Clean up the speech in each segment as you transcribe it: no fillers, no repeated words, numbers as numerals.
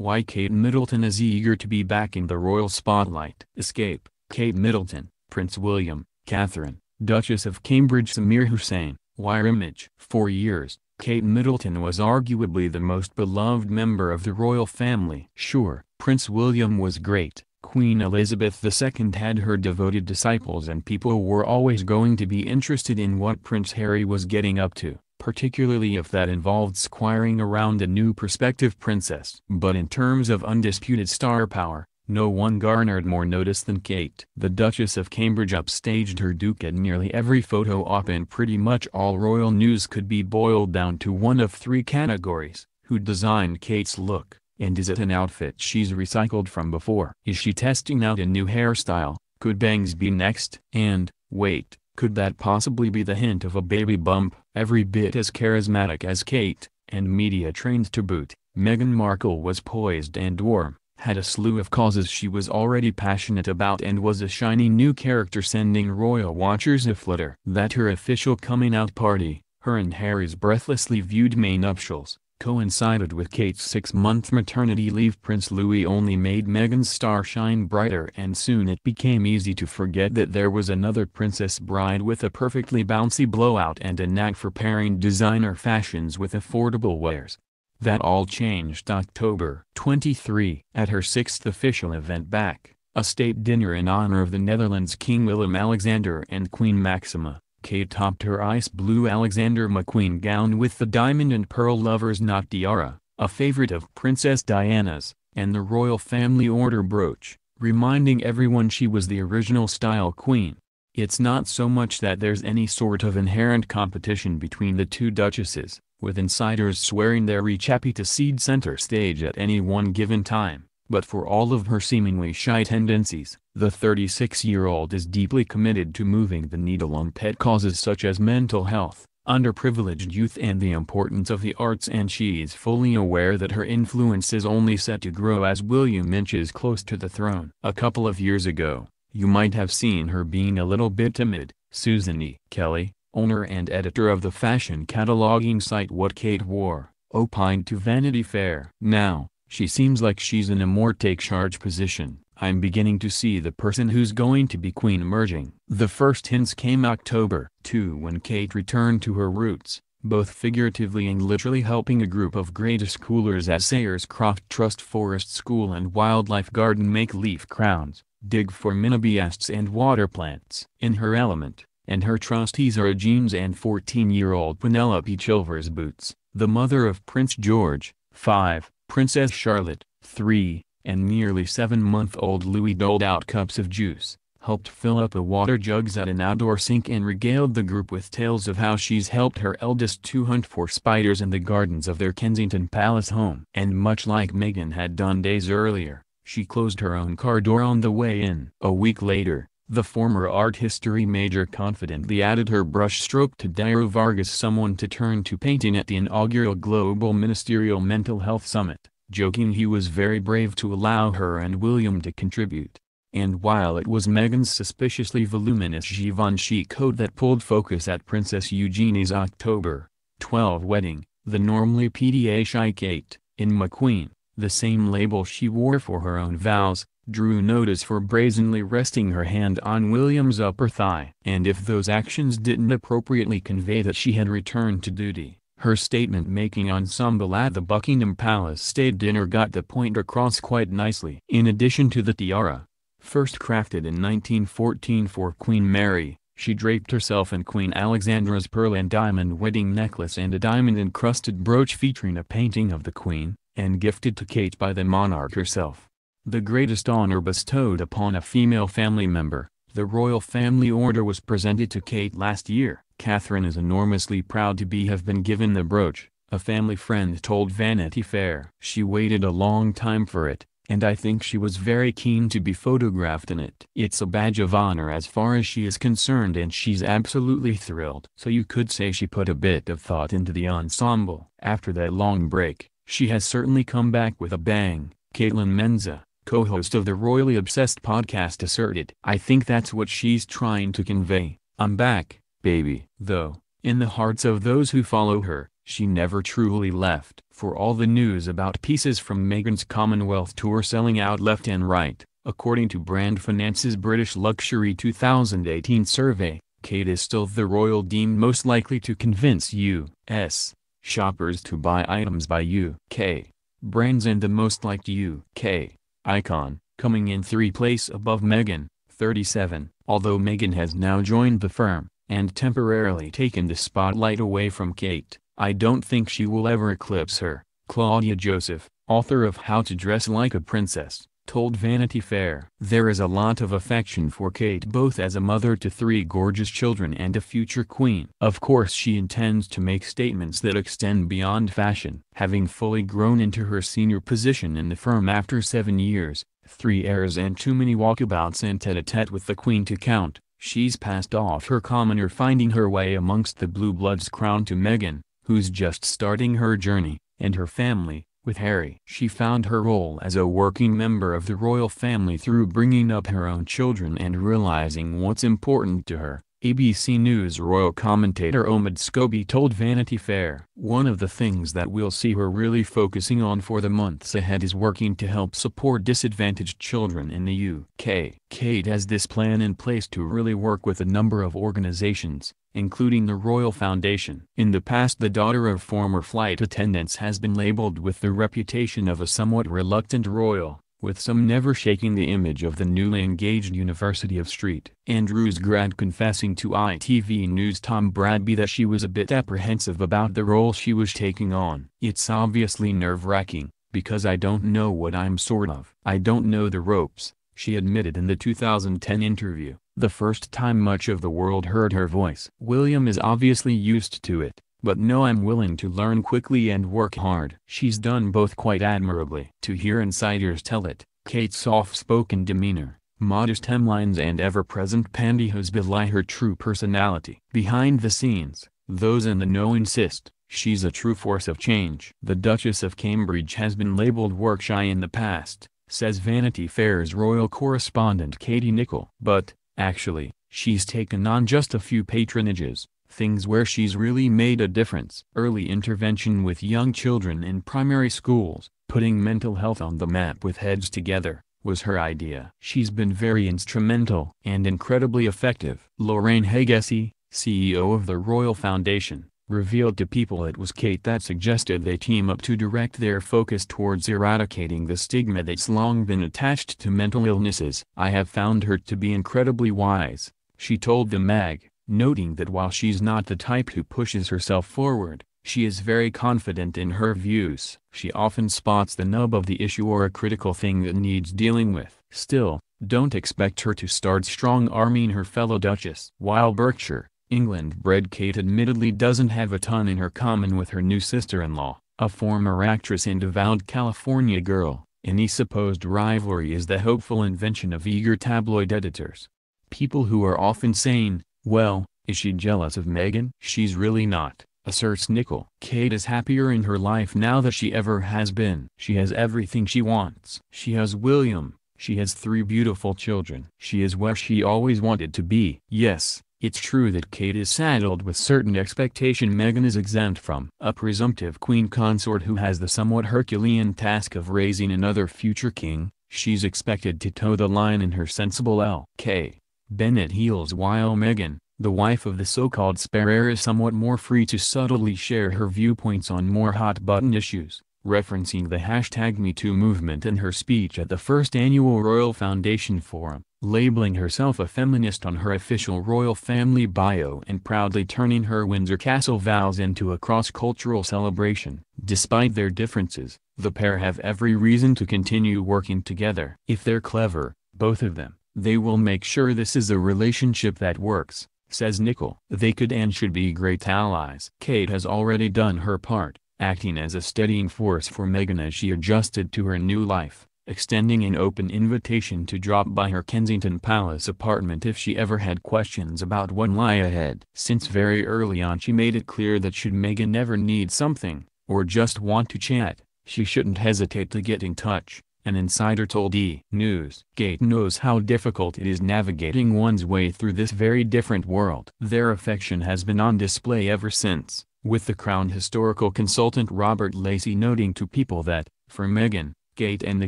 Why Kate Middleton is eager to be back in the royal spotlight. Escape. Kate Middleton, Prince William, Catherine, Duchess of Cambridge. Samir Hussain, Wire Image. For years, Kate Middleton was arguably the most beloved member of the royal family. Sure, Prince William was great. Queen Elizabeth II had her devoted disciples, and people were always going to be interested in what Prince Harry was getting up to, particularly if that involved squiring around a new prospective princess. But in terms of undisputed star power, no one garnered more notice than Kate. The Duchess of Cambridge upstaged her duke at nearly every photo op, and pretty much all royal news could be boiled down to one of three categories: who designed Kate's look, and is it an outfit she's recycled from before? Is she testing out a new hairstyle? Could bangs be next? And, wait, could that possibly be the hint of a baby bump? Every bit as charismatic as Kate, and media-trained to boot, Meghan Markle was poised and warm, had a slew of causes she was already passionate about, and was a shiny new character sending royal watchers aflutter. That her official coming-out party, her and Harry's breathlessly viewed May nuptials, coincided with Kate's 6-month maternity leave. Prince Louis only made Meghan's star shine brighter, and soon it became easy to forget that there was another princess bride with a perfectly bouncy blowout and a knack for pairing designer fashions with affordable wares. That all changed October 23 at her 6th official event back, a state dinner in honor of the Netherlands King Willem-Alexander and Queen Maxima. Kate topped her ice blue Alexander McQueen gown with the diamond and pearl lover's knot tiara, a favorite of Princess Diana's, and the royal family order brooch, reminding everyone she was the original style queen. It's not so much that there's any sort of inherent competition between the two duchesses, with insiders swearing they're each happy to cede center stage at any one given time, but for all of her seemingly shy tendencies, the 36-year-old is deeply committed to moving the needle on pet causes such as mental health, underprivileged youth, and the importance of the arts, and she is fully aware that her influence is only set to grow as William inches close to the throne. A couple of years ago, you might have seen her being a little bit timid. Susan E. Kelly, owner and editor of the fashion cataloging site What Kate Wore, opined to Vanity Fair. Now, she seems like she's in a more take-charge position. I'm beginning to see the person who's going to be queen emerging. The first hints came October 2 when Kate returned to her roots, both figuratively and literally, helping a group of grade schoolers at Sayers Croft Trust Forest School and Wildlife Garden make leaf crowns, dig for minibeasts and water plants. In her element, and her trustees are Jeans and 14-year-old Penelope Chilvers Boots, the mother of Prince George, 5, Princess Charlotte, 3, and nearly 7-month-old Louis doled out cups of juice, helped fill up the water jugs at an outdoor sink, and regaled the group with tales of how she's helped her eldest two hunt for spiders in the gardens of their Kensington Palace home. And much like Meghan had done days earlier, she closed her own car door on the way in. A week later, the former art history major confidently added her brushstroke to Dario Vargas' someone to turn to painting at the inaugural Global Ministerial Mental Health Summit, joking he was very brave to allow her and William to contribute. And while it was Meghan's suspiciously voluminous Givenchy coat that pulled focus at Princess Eugenie's October 12 wedding, the normally PDA shy Kate, in McQueen, the same label she wore for her own vows, drew notice for brazenly resting her hand on William's upper thigh. And if those actions didn't appropriately convey that she had returned to duty, her statement-making ensemble at the Buckingham Palace State Dinner got the point across quite nicely. In addition to the tiara, first crafted in 1914 for Queen Mary, she draped herself in Queen Alexandra's pearl and diamond wedding necklace and a diamond-encrusted brooch featuring a painting of the Queen, and gifted to Kate by the monarch herself. The greatest honor bestowed upon a female family member, the Royal Family Order, was presented to Kate last year. Catherine is enormously proud to have been given the brooch, a family friend told Vanity Fair. She waited a long time for it, and I think she was very keen to be photographed in it. It's a badge of honor as far as she is concerned, and she's absolutely thrilled. So you could say she put a bit of thought into the ensemble. After that long break, she has certainly come back with a bang, Caitlin Menza, co-host of the Royally Obsessed podcast, asserted. I think that's what she's trying to convey. I'm back, baby. Though, in the hearts of those who follow her, she never truly left. For all the news about pieces from Meghan's Commonwealth tour selling out left and right, according to Brand Finance's British Luxury 2018 survey, Kate is still the royal deemed most likely to convince U.S. shoppers to buy items by UK brands and the most liked UK icon, coming in 3rd place above Meghan, 37. Although Meghan has now joined the firm, and temporarily taken the spotlight away from Kate, I don't think she will ever eclipse her. Claudia Joseph, author of How to Dress Like a Princess, told Vanity Fair. There is a lot of affection for Kate both as a mother to 3 gorgeous children and a future queen. Of course she intends to make statements that extend beyond fashion. Having fully grown into her senior position in the firm after 7 years, 3 heirs and too many walkabouts and tête-à-tête with the queen to count, she's passed off her commoner finding her way amongst the blue bloods crown to Meghan, who's just starting her journey, and her family. With Harry, she found her role as a working member of the royal family through bringing up her own children and realizing what's important to her. ABC News royal commentator Omid Scobie told Vanity Fair, "One of the things that we'll see her really focusing on for the months ahead is working to help support disadvantaged children in the UK. Kate has this plan in place to really work with a number of organizations, including the Royal Foundation." In the past, the daughter of former flight attendants has been labeled with the reputation of a somewhat reluctant royal, with some never shaking the image of the newly engaged University of St. Andrews grad confessing to ITV News' Tom Bradby that she was a bit apprehensive about the role she was taking on. "It's obviously nerve-wracking, because I don't know what I'm sort of. I don't know the ropes," she admitted in the 2010 interview, the first time much of the world heard her voice. William is obviously used to it, but no, I'm willing to learn quickly and work hard. She's done both quite admirably. To hear insiders tell it, Kate's soft-spoken demeanor, modest hemlines and ever-present pantyhose belie her true personality. Behind the scenes, those in the know insist, she's a true force of change. The Duchess of Cambridge has been labeled work-shy in the past, says Vanity Fair's royal correspondent Katie Nicholl. But, actually, she's taken on just a few patronages, things where she's really made a difference. Early intervention with young children in primary schools, putting mental health on the map with Heads Together, was her idea. She's been very instrumental and incredibly effective. Lorraine Hagesi, CEO of the Royal Foundation, revealed to People it was Kate that suggested they team up to direct their focus towards eradicating the stigma that's long been attached to mental illnesses. "I have found her to be incredibly wise," she told the mag, noting that while she's not the type who pushes herself forward, she is very confident in her views. She often spots the nub of the issue or a critical thing that needs dealing with. Still, don't expect her to start strong-arming her fellow Duchess. While Berkshire, England-bred Kate admittedly doesn't have a ton in her common with her new sister-in-law, a former actress and avowed California girl, any supposed rivalry is the hopeful invention of eager tabloid editors. People who are often saying, "Well, is she jealous of Meghan?" She's really not, asserts Nicholl. Kate is happier in her life now than she ever has been. She has everything she wants. She has William, she has 3 beautiful children. She is where she always wanted to be. Yes, it's true that Kate is saddled with certain expectation Meghan is exempt from. A presumptive queen consort who has the somewhat Herculean task of raising another future king, she's expected to toe the line in her sensible L.K. Bennett heels, while Meghan, the wife of the so-called spare heir, is somewhat more free to subtly share her viewpoints on more hot-button issues, referencing the #MeToo movement in her speech at the first annual Royal Foundation Forum, labeling herself a feminist on her official royal family bio and proudly turning her Windsor Castle vows into a cross-cultural celebration. Despite their differences, the pair have every reason to continue working together. If they're clever, both of them, they will make sure this is a relationship that works, says Nicholl. They could and should be great allies. Kate has already done her part, acting as a steadying force for Meghan as she adjusted to her new life, extending an open invitation to drop by her Kensington Palace apartment if she ever had questions about what lie ahead. Since very early on she made it clear that should Meghan ever need something, or just want to chat, she shouldn't hesitate to get in touch, an insider told E! News. Kate knows how difficult it is navigating one's way through this very different world. Their affection has been on display ever since, with the Crown historical consultant Robert Lacey noting to People that, for Meghan, Kate and the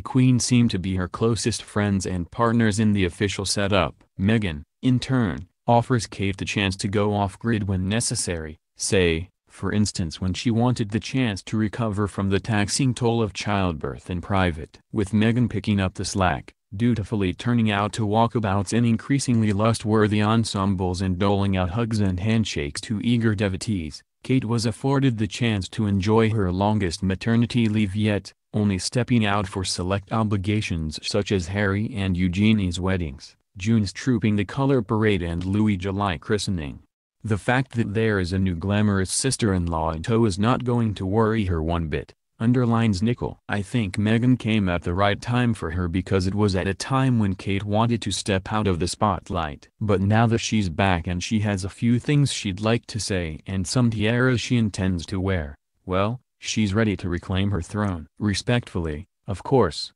Queen seem to be her closest friends and partners in the official setup. Meghan, in turn, offers Kate the chance to go off-grid when necessary, say, for instance when she wanted the chance to recover from the taxing toll of childbirth in private. With Meghan picking up the slack, dutifully turning out to walkabouts in increasingly lust-worthy ensembles and doling out hugs and handshakes to eager devotees, Kate was afforded the chance to enjoy her longest maternity leave yet, only stepping out for select obligations such as Harry and Eugenie's weddings, June's Trooping the Color Parade and Louis' July christening. The fact that there is a new glamorous sister-in-law in tow is not going to worry her one bit, underlines Nicole. I think Meghan came at the right time for her because it was at a time when Kate wanted to step out of the spotlight. But now that she's back and she has a few things she'd like to say and some tiaras she intends to wear, well, she's ready to reclaim her throne. Respectfully, of course.